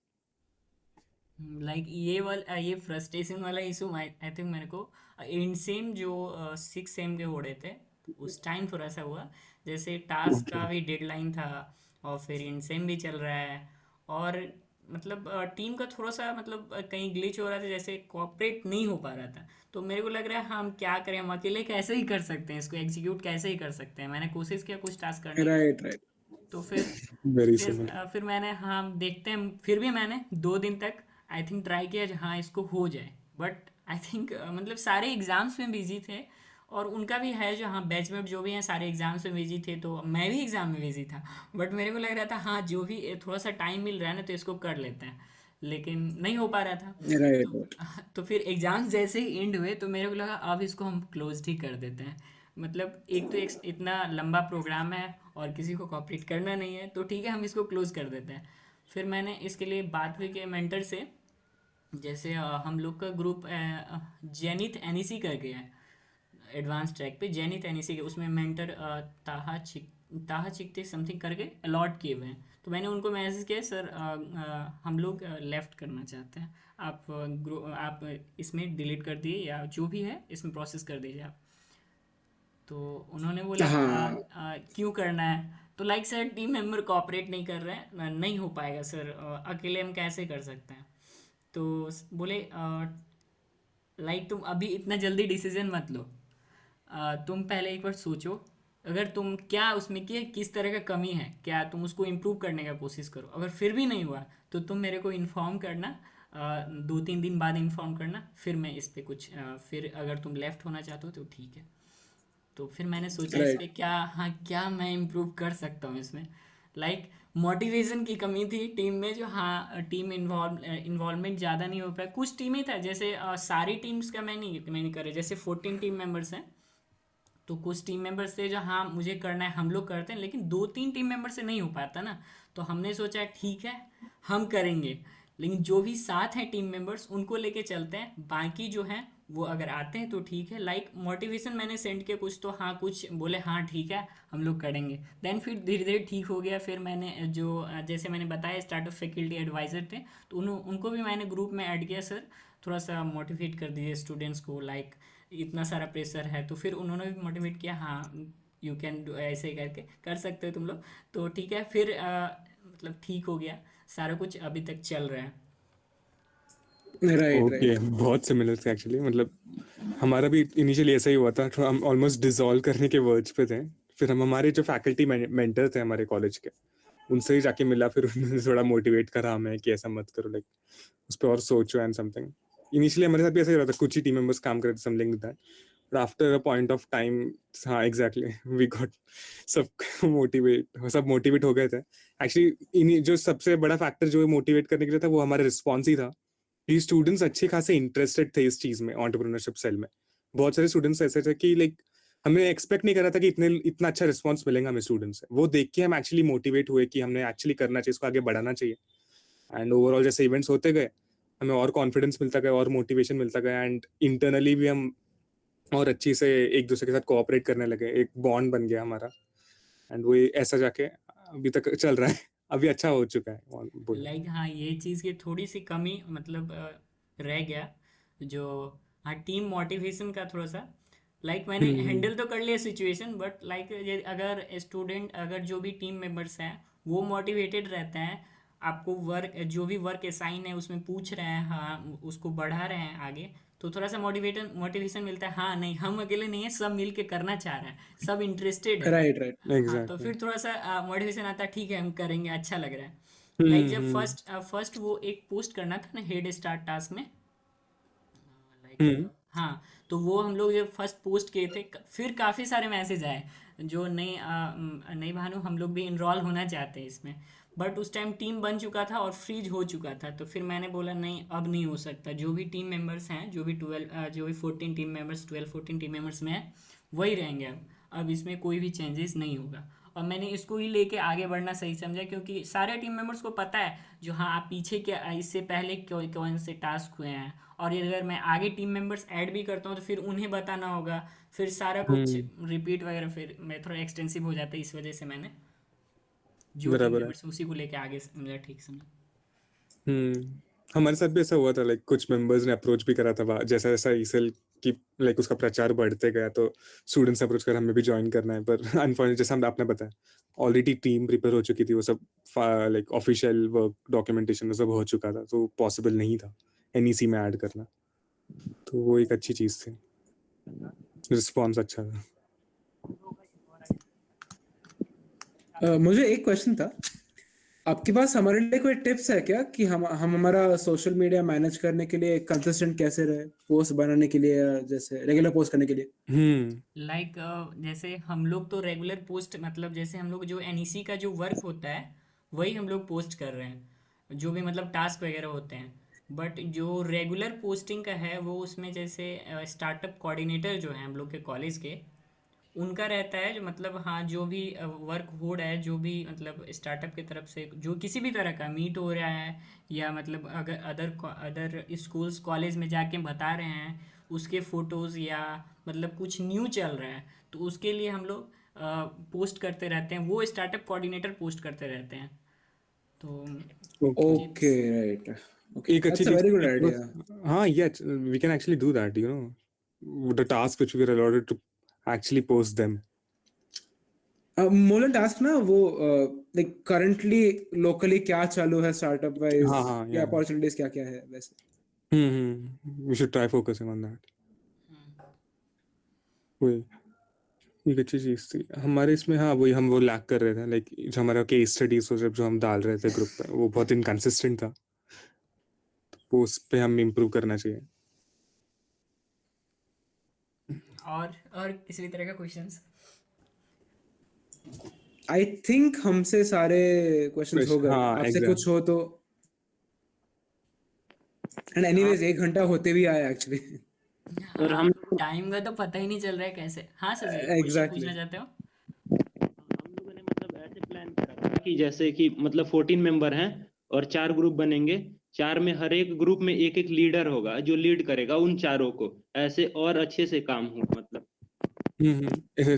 लाइक ये फ्रस्ट्रेशन वाला इशू आई थिंक मेरे को इन सेम जो 6 सेम के हो रहे थे, उस टाइम थोड़ा सा हुआ। जैसे टास्क ओके। का भी डेडलाइन था, और फिर इन सेम भी चल रहा है, और मतलब टीम का थोड़ा सा मतलब कहीं ग्लिच हो रहा था, जैसे कोऑपरेट नहीं हो पा रहा था। तो मेरे को लग रहा है हम क्या करें, हम अकेले कैसे ही कर सकते हैं इसको एग्जीक्यूट, कैसे ही कर सकते हैं। मैंने कोशिश किया कुछ टास्क करने का, राइट, राइट। तो फिर वेरी फिर सिमिलर। फिर मैंने हाँ देखते हैं, फिर भी मैंने 2 दिन तक आई थिंक ट्राई किया जो हाँ इसको हो जाए। बट आई थिंक मतलब सारे एग्जाम्स में बिजी थे, और उनका भी है जो हाँ बैचमेट जो भी हैं सारे एग्जाम्स में बिजी थे, तो मैं भी एग्जाम में बिजी था। बट मेरे को लग रहा था हाँ जो भी थोड़ा सा टाइम मिल रहा है ना तो इसको कर लेते हैं, लेकिन नहीं हो पा रहा था। राइट, तो राइट। तो फिर एग्जाम्स जैसे ही एंड हुए तो मेरे को लगा अब इसको हम क्लोज ही कर देते हैं। मतलब एक तो एक इतना लंबा प्रोग्राम है और किसी को कॉपरेट करना नहीं है, तो ठीक है हम इसको क्लोज कर देते हैं। फिर मैंने इसके लिए बात हुई कि मेंटर से, जैसे हम लोग का ग्रुप जेनिथ एनईसी करके है, एडवांस ट्रैक पे जेनिथ एनईसी के, उसमें मेंटर ताहा चिकते समथिंग करके अलॉट किए हुए हैं। तो मैंने उनको मैसेज किया, सर हम लोग लेफ्ट करना चाहते हैं, आप इसमें डिलीट कर दिए या जो भी है इसमें प्रोसेस कर दीजिए आप। तो उन्होंने बोला हाँ। क्यों करना है, तो like sir team member cooperate नहीं कर रहे हैं, नहीं हो पाएगा सर, अकेले हम कैसे कर सकते हैं। तो बोले लाइक तुम अभी इतना जल्दी डिसीजन मत लो, तुम पहले एक बार सोचो, अगर तुम क्या उसमें किस तरह का कमी है, क्या तुम उसको इम्प्रूव करने का कोशिश करो, अगर फिर भी नहीं हुआ तो तुम मेरे को इन्फॉर्म करना, 2-3 दिन बाद इन्फॉर्म करना, फिर मैं इस पे कुछ फिर अगर तुम लेफ्ट होना चाहते हो तो ठीक है। तो फिर मैंने सोचा इस पे राइट। क्या, हाँ क्या मैं इम्प्रूव कर सकता हूँ इसमें। मोटिवेशन की कमी थी टीम में, जो हाँ टीम इन्वॉल्वमेंट ज़्यादा नहीं हो पाया। कुछ टीमें था जैसे सारी टीम्स का मैं नहीं कर रहा, जैसे 14 टीम मेंबर्स हैं, तो कुछ टीम मेंबर्स थे जो हाँ मुझे करना है, हम लोग करते हैं, लेकिन 2-3 टीम मेंबर से नहीं हो पाता ना। तो हमने सोचा ठीक है हम करेंगे, लेकिन जो भी साथ हैं टीम मेंबर्स उनको लेके चलते हैं, बाकी जो हैं वो अगर आते हैं तो ठीक है। मोटिवेशन मैंने सेंड किया कुछ, तो हाँ कुछ बोले हाँ ठीक है हम लोग करेंगे। देन फिर धीरे धीरे ठीक हो गया। फिर मैंने जो जैसे मैंने बताया स्टार्टअप फैकल्टी एडवाइज़र थे, तो उनको भी मैंने ग्रुप में ऐड किया, सर थोड़ा सा मोटिवेट कर दीजिए स्टूडेंट्स को, इतना सारा प्रेशर है। तो फिर उन्होंने भी मोटिवेट किया, हाँ यू कैन डू, ऐसे ही करके कर सकते हो तुम लोग। तो ठीक है फिर मतलब ठीक हो गया सारा कुछ, अभी तक चल रहा है। Right, okay, right. बहुत सिमिलर थे एक्चुअली। मतलब हमारा भी इनिशियली ऐसा ही हुआ था, तो हम ऑलमोस्ट डिसॉल्व करने के वर्ड्स पे थे। फिर हम हमारे जो फैकल्टी मेंटर थे हमारे कॉलेज के, उनसे ही जाके मिला, फिर उन्होंने थोड़ा मोटिवेट करा हमें कि ऐसा मत करो, लाइक उस पर और सोचो एंड समथिंग। इनिशियली हमारे साथ भी ऐसा ही रहा था, कुछ ही टीम मेंबर्स काम कर रहे थे something that, but after a point of time, हाँ एग्जैक्टली, वी गॉट सब सब मोटिवेट हो गए थे एक्चुअली। जो सबसे बड़ा फैक्टर जो मोटिवेट करने के लिए था वो हमारा रिस्पॉन्स ही था कि स्टूडेंट्स अच्छे खासे इंटरेस्टेड थे इस चीज में, एंटरप्रेन्योरशिप सेल में। बहुत सारे स्टूडेंट्स ऐसे थे कि लाइक हमने एक्सपेक्ट नहीं करा था कि इतना अच्छा रिस्पॉन्स मिलेगा हमें स्टूडेंट्स से। वो देख के हम एक्चुअली मोटिवेट हुए कि हमने एक्चुअली करना चाहिए, इसको आगे बढ़ाना चाहिए। एंड ओवरऑल जैसे इवेंट्स होते गए, हमें और कॉन्फिडेंस मिलता गया और मोटिवेशन मिलता गया, एंड इंटरनली भी हम और अच्छी से एक दूसरे के साथ कोऑपरेट करने लगे, एक बॉन्ड बन गया हमारा। एंड वो ऐसा जाके अभी तक चल रहा है। अभी अच्छा हो चुका है बोले। हाँ ये चीज़ की थोड़ी सी कमी मतलब रह गया, जो हाँ टीम मोटिवेशन का थोड़ा सा। मैंने हम्म। हैंडल तो कर लिया सिचुएशन, बट अगर स्टूडेंट, अगर जो भी टीम मेंबर्स हैं वो मोटिवेटेड रहते हैं, आपको वर्क जो भी वर्क असाइन है उसमें पूछ रहे हैं, हाँ उसको बढ़ा रहे हैं आगे, तो थोड़ा सा मोटिवेशन मिलता है, हाँ नहीं हम अकेले नहीं है, सब मिल के करना चाह रहे हैं, सब इंटरेस्टेड है। Right, right. हाँ तो एग्जैक्टली। फिर थोड़ा सा मोटिवेशन आता है, ठीक है हम करेंगे, अच्छा लग रहा है। जब हम्म। फर्स्ट वो एक पोस्ट करना था ना हेड स्टार्ट टास्क में, हम्म। हाँ तो वो हम लोग जब फर्स्ट पोस्ट किए थे, फिर काफ़ी सारे मैसेज आए जो नहीं भानु हम लोग भी इनरोल होना चाहते हैं इसमें, बट उस टाइम टीम बन चुका था और फ्रीज हो चुका था। तो फिर मैंने बोला नहीं अब नहीं हो सकता, जो भी टीम मेंबर्स हैं, जो भी 14 टीम मेंबर्स, 12-14 टीम मेंबर्स में है वही रहेंगे। अब इसमें कोई भी चेंजेस नहीं होगा। और मैंने इसको ही लेके आगे बढ़ना सही समझा, क्योंकि सारे टीम मेंबर्स को पता है जो हाँ आप पीछे क्या इससे पहले कौन से टास्क हुए हैं, और ये अगर मैं आगे टीम मेंबर्स ऐड भी करता हूँ तो फिर उन्हें बताना होगा, फिर सारा कुछ हम्म। रिपीट वगैरह, फिर मैं थोड़ा एक्सटेंसिव हो जाता है। इस वजह से मैंने जो टीम बराबर है। मेंबर्स उसी को लेके आगे समझा, ठीक समझा। हम्म। हमारे साथ भी ऐसा हुआ था, लाइक कुछ मेंबर्स ने अप्रोच भी करा था जैसा जैसा ईसेल की लाइक उसका प्रचार बढ़ते गया, तो स्टूडेंट्स अप्रोच कर हमें भी ज्वाइन करना है, पर अनफॉर्चुनेट जैसा हमने आपने बताया ऑलरेडी टीम प्रिपेयर हो चुकी थी, वो सब लाइक ऑफिशियल वर्क डॉक्यूमेंटेशन सब हो चुका था, तो पॉसिबल नहीं था एनईसी में ऐड करना। तो वो एक अच्छी चीज थी, रिस्पॉन्स अच्छा था। मुझे एक क्वेश्चन था, आपके पास हमारे लिए कोई टिप्स है क्या कि हम हमारा सोशल मीडिया मैनेज करने के लिए कंसिस्टेंट कैसे रहे, पोस्ट बनाने के लिए, या जैसे रेगुलर पोस्ट करने के लिए? हम्म। जैसे हम लोग तो रेगुलर पोस्ट, मतलब जैसे हम लोग जो एनईसी का जो वर्क होता है वही हम लोग पोस्ट कर रहे हैं, जो भी मतलब टास्क वगैरह होते हैं। बट जो रेगुलर पोस्टिंग का है वो उसमें जैसे स्टार्टअप कोऑर्डिनेटर जो है हम लोग के कॉलेज के, उनका रहता है, जो मतलब हाँ जो भी वर्क हो रहा है, जो भी मतलब स्टार्टअप की तरफ से जो किसी भी तरह का मीट हो रहा है, या मतलब अगर अदर स्कूल्स कॉलेज में जाके बता रहे हैं उसके फोटोज़, या मतलब कुछ न्यू चल रहा है तो उसके लिए हम लोग पोस्ट करते रहते हैं, वो स्टार्टअप कोऑर्डिनेटर पोस्ट करते रहते हैं। तो okay. Okay, tips, right. Okay, एक अच्छी दैट्स अ चीज वेरी थी गुड कि आइडिया। हाँ ये we can actually do that, the task which we were allotted to actually post them. मोलन टास्क ना वो लाइक करंटली लोकली क्या चालू है स्टार्टअप वाइज, हाँ हाँ या या अपॉर्चुनिटीज क्या क्या है वैसे। we should try focusing on that. वही एक अच्छी चीज थी हमारे इसमें। हाँ वही हम वो लैक कर रहे थे, लाइक जो हमारा केस स्टडीज जो हम डाल रहे थे ग्रुप पे वो बहुत इनकंसिस्टेंट था। वो उस पे हम इम्प्रूव करना चाहिए। और किसी तरह का क्वेश्चंस? आई थिंक हमसे सारे क्वेश्चंस हो गए। हाँ आपसे एग्जैक्ट। कुछ हो तो, एंड एनीवेज 1 घंटा होते भी आया एक्चुअली। और हाँ, हम टाइम का तो पता ही नहीं चल रहा है कैसे। हाँ सर जी, क्वेश्चन एग्जैक्टली। पूछना चाहते हो? हम लोगों ने मतलब ऐसे प्लान करा था कि जैसे कि मतलब 14 मेंबर हैं और 4 ग्रुप बनेंगे। 4 में हर एक ग्रुप में एक एक लीडर होगा जो लीड करेगा उन चारों को, ऐसे और अच्छे से काम हो मतलब।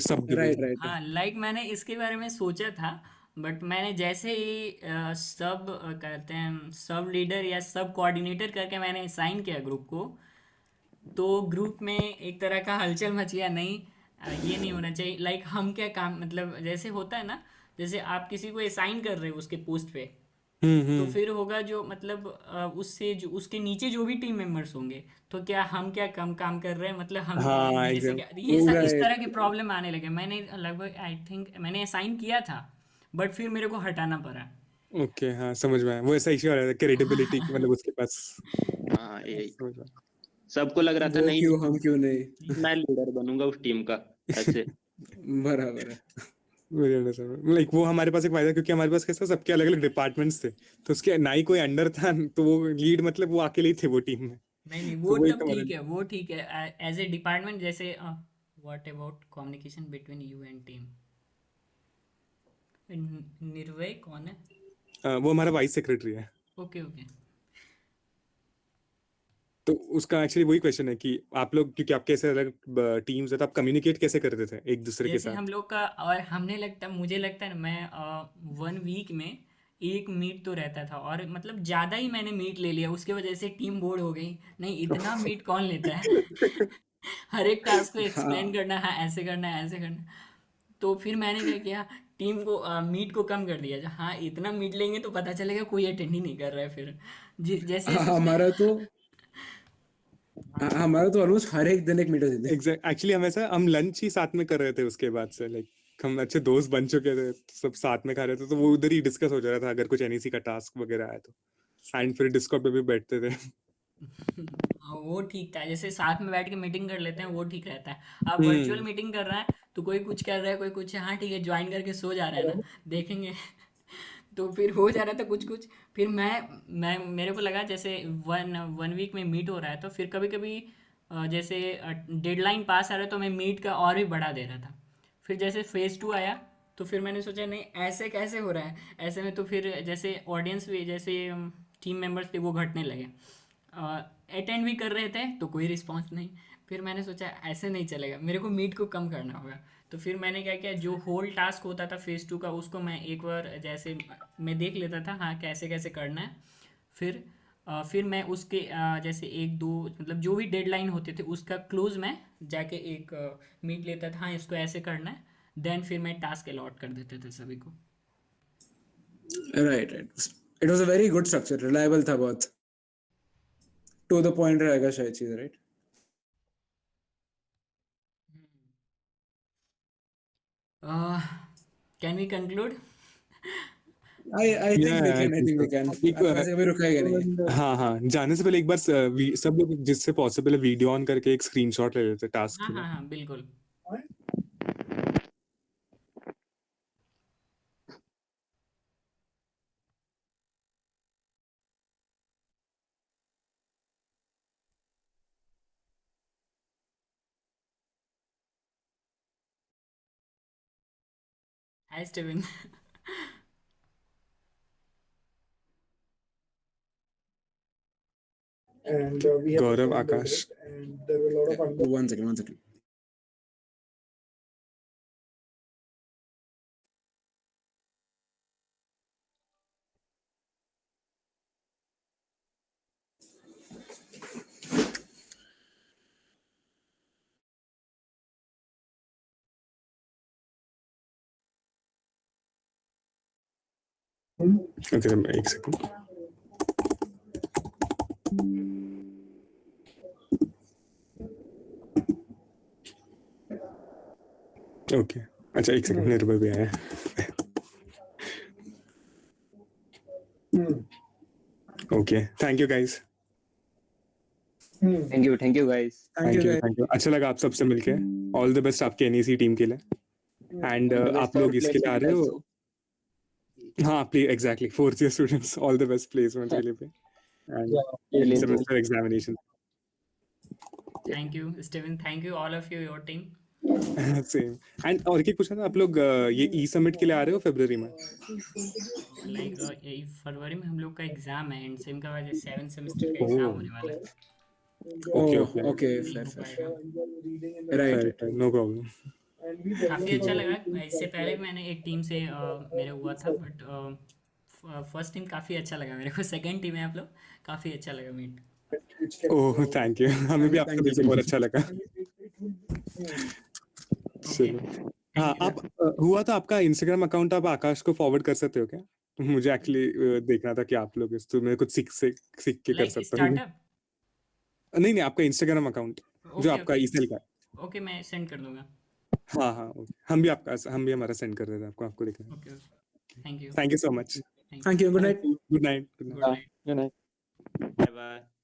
सब राइट राइट। हाँ, मैंने इसके बारे में सोचा था, बट मैंने जैसे ही कहते हैं सब लीडर या सब कोऑर्डिनेटर करके मैंने साइन किया ग्रुप को, तो ग्रुप में एक तरह का हलचल मच गया। नहीं, ये नहीं होना चाहिए। हम क्या काम, मतलब जैसे होता है ना, जैसे आप किसी को असाइन कर रहे हो उसके पोस्ट पे, तो फिर होगा जो मतलब उससे जो उसके नीचे जो भी टीम मेंबर्स होंगे, तो क्या हम क्या कम काम कर रहे हैं, मतलब हम हाँ मेरे से एग्जैक्ट। क्या, इस तरह की राइट। प्रॉब्लम आने लगे। मैंने लगभग आई थिंक मैंने असाइन किया था, बट फिर मेरे को हटाना पड़ा। ओके हाँ समझ में आया। वो ऐसा इश्यू आ रहा था क्रेडिबिलिटी की, मतलब उसके पास। हाँ यही समझ में आया। सबको लग रहा था, वो नहीं क्यों, हम क्यों नहीं। मैं लीडर बनूंगा उस टीम का ऐसे। बराबर है। मुझे अंडरस्टैंड, लाइक वो हमारे पास एक फायदा, क्योंकि हमारे पास कैसा सबके अलग अलग डिपार्टमेंट्स थे, तो उसके ना ही कोई अंडर था, तो वो लीड मतलब वो अकेले ही थे वो टीम में। नहीं नहीं, तो वो वो एक तब हमारे। ठीक है, वो ठीक है एज ए डिपार्टमेंट। जैसे what about communication between you and team? निर्भय कौन है? वो हमारा वाइस सेक्रेटरी है। Okay okay. तो उसका एक्चुअली वही क्वेश्चन है कि आप लोग, क्योंकि आपके ऐसे अलग टीम्स है, तो आप कम्युनिकेट कैसे करते थे एक दूसरे के जैसे हम साथ? लोग का, और मुझे लगता है ना, मैं 1 वीक में एक मीट तो रहता था, और मतलब ज़्यादा ही मैंने मीट ले लिया, उसके वजह से टीम बोर्ड हो गई। नहीं, इतना मीट कौन लेता है? हर एक टास्क को एक्सप्लेन हाँ करना है, ऐसे करना है, ऐसे करना है। तो फिर मैंने क्या किया, टीम को मीट को कम कर दिया। हाँ, इतना मीट लेंगे तो पता चलेगा कोई अटेंड ही नहीं कर रहा है फिर। जैसे जैसे उसने हमारा तो ऑलमोस्ट हर एक दिन एक मीटर देते। एग्जैक्ट, एक्चुअली हम लंच ही साथ में कर रहे थे उसके बाद से, लाइक हम अच्छे दोस्त बन चुके थे, सब साथ में खा रहे थे, तो वो उधर ही डिस्कस हो जा रहा था अगर कुछ एनईसी का टास्क वगैरह आया तो। एंड फिर डिस्कॉर्ड पे भी बैठते थे। हाँ, वो ठीक था। जैसे साथ में बैठ के मीटिंग कर लेते हैं, वो ठीक रहता है। आप वर्चुअल हम्म। मीटिंग कर रहा है, तो कोई कुछ कर रहा है, कोई कुछ, हाँ ठीक है, ज्वाइन करके सो जा रहा है ना, देखेंगे। तो फिर हो जा रहा था कुछ कुछ। फिर मैं मेरे को लगा जैसे वन वन वीक में मीट हो रहा है, तो फिर कभी कभी जैसे डेडलाइन पास आ रहा है, तो मैं मीट का और भी बढ़ा दे रहा था। फिर जैसे फेज़ 2 आया, तो फिर मैंने सोचा नहीं, ऐसे कैसे हो रहा है। ऐसे में तो फिर जैसे ऑडियंस भी, जैसे टीम मेंबर्स थे, वो घटने लगे। अटेंड भी कर रहे थे तो कोई रिस्पांस नहीं। फिर मैंने सोचा ऐसे नहीं चलेगा, मेरे को मीट को कम करना होगा। तो फिर मैंने क्या किया, जो होल टास्क होता था फेज़ 2 का, उसको मैं एक बार जैसे मैं देख लेता था, हाँ कैसे कैसे करना है। फिर फिर मैं उसके जैसे एक दो, मतलब जो भी डेडलाइन होते थे उसका क्लोज मैं जाके एक मीट लेता था, हाँ इसको ऐसे करना है। देन फिर मैं टास्क अलॉट कर देते थे सभी को। Right right. It was a very good structure, reliable था बहुत, टू द पॉइंट रहेगा शायद चीज, right. Can we conclude? I yeah think we I can, I think think we can. एक आपको ऐसे कभी रुकाएगा नहीं। हाँ हाँ, जाने से पहले एक बार सब लोग जिससे पॉसिबल है वीडियो ऑन करके एक स्क्रीनशॉट ले लेते टास्क हाँ की हाँ ना। हाँ, बिल्कुल। Hi Steven. And we have Gaurav, spoken about Akash. it, and there were a lot of one second, one second. Okay, एक सेकंड। ओके, अच्छा एक सेकंड, निर्भय भी आया। Okay, thank you guys. Thank you guys. Thank you अच्छा लगा आप सबसे मिलके ऑल द बेस्ट आपके एनईसी टीम के लिए एंड आप लोग इसके लिए आ रहे हो हाँ please exactly fourth year students all the best placement के लिए पे end semester examination thank you Steven, thank you all of you, your team. Same and और क्या पूछा था आप लोग ये ई समिट के लिए आ रहे हो फरवरी में लाइक फरवरी में हम लोग का एग्जाम है, एंड सेम का वजह 7 सेमेस्टर का एग्जाम होने वाला है, ओके ओके नहीं हो पाएगा। राइट नो प्रॉब्लम काफ़ी अच्छा लगा। इससे पहले मैंने एक टीम से मेरा हुआ था, बट फर्स्ट टीम काफ़ी अच्छा लगा मेरे को, सेकंड टीम है आप लोग, काफ़ी अच्छा लगा मीट। ओह थैंक यू हमें भी आपसे मिलकर बहुत अच्छा लगा ओके, चलो हाँ आप हुआ तो आपका इंस्टाग्राम अकाउंट आप आकाश को फॉरवर्ड कर सकते हो क्या मुझे एक्चुअली देखना था कि आप लोग इस तो मैं कुछ सीख के कर लाइक सकता हूँ स्टार्टअप। नहीं आपका इंस्टाग्राम अकाउंट जो आपका ईसेल का ओके, मैं सेंड कर दूंगा। हाँ ओके हम भी हमारा सेंड कर देते हैं आपको देखना okay, thank you thank you so much thank you good night good night good night. Bye bye.